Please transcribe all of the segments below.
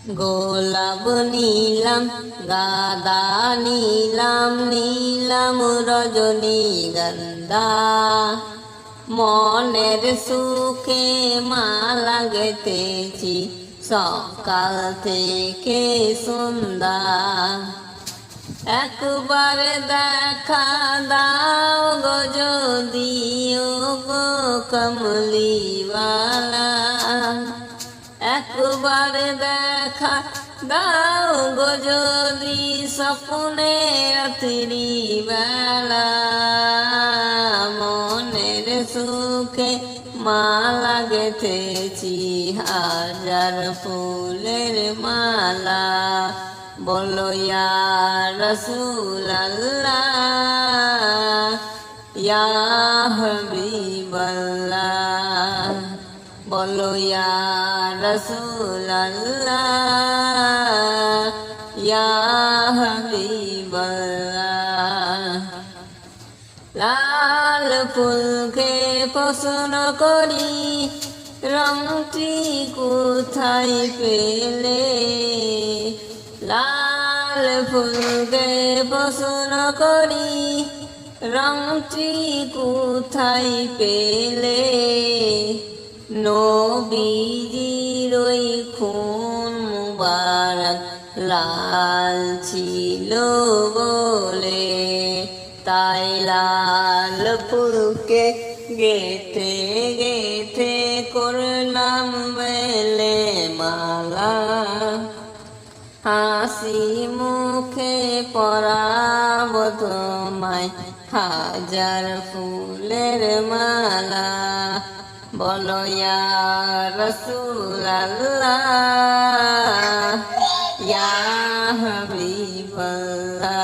গোলাপ নীলাম গাঁদা নীলাম নীলাম রজনীগন্ধা মনের সুখে মালা গেঁথেছি সকাল থেকে সন্ধ্যা একবার দেখা দাও গো যদিও গো কমলিওয়ালা একবার দেখা দাও গো যদি স্বপ্নে রাত্রি বেলা মনের সুখে মালা গেঁথেছি হাজার ফুলের মালা বলো ইয়া রাসূলুল্লাহ ইয়া হাবিবাল্লাহ বলো ইয়া রাসূলুল্লাহ ইয়া হাবিবাল্লাহ লাল ফুলকে পছন্দ করি রংটি কোথায় পেলে লাল ফুলকে পছন্দ করি রংটি কোথায় পেলে নবীজির ওই খুন মুবারক লাল ছিল বলে তাই লাল ফুলকে গেঁথে গেঁথে করলাম বেলে মালা হাসি মুখে পরাব তোমায় হাজার ফুলের মালা বলো ইয়া রাসূলুল্লাহ ইয়া হাবিবাল্লাহ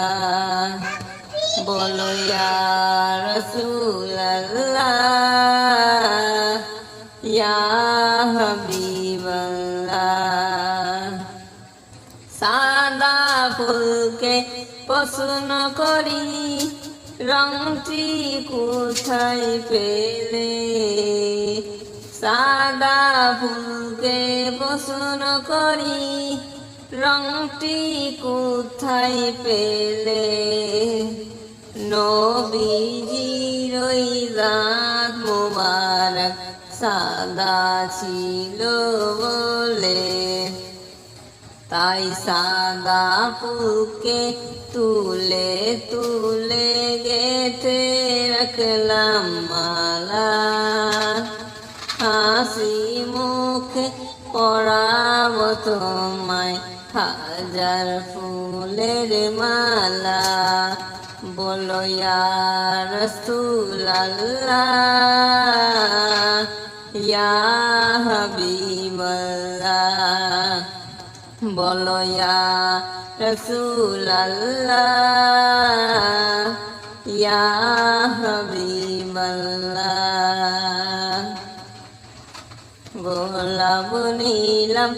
বলো ইয়া রাসূলুল্লাহ ইয়া হাবিবাল্লাহ সাদা ফুলকে পছন্দ করি রংটি কোথায় পেলে সাদা ফুলকে পছন্দ করি রংটি কোথায় পেলে নবীজির ওই দাঁত মুবারক সাদা ছিল বলে তাই সাদা ফুলকে তুলে তুলে গেঁথে রাখলাম মালা হাসি মুখে পরাব তোমায় হাজার ফুলের মালা বলো ইয়া রাসূলুল্লাহ ইয়া হাবিবাল্লাহ বলো ইয়া রাসূলুল্লাহ ইয়া হাবিবাল্লাহ গোলাপ নীলাম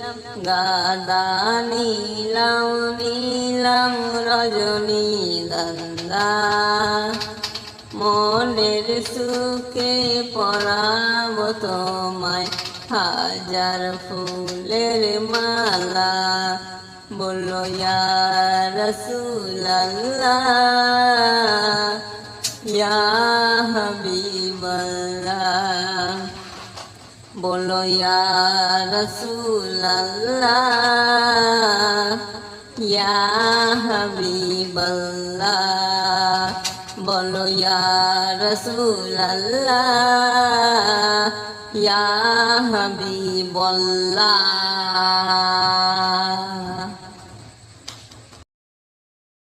গাঁদা নীলাম নীলাম রজনীগন্ধা মনের সুখে পরাব তোমায় হাজার ফুলের মালা বলো ইয়া রাসূলুল্লাহ ইয়া হাবিবাল্লাহ বলো ইয়া রাসূলুল্লাহ ইয়া হাবিবাল্লাহ বলো ইয়া রাসূলুল্লাহ ইয়া হাবিবাল্লাহ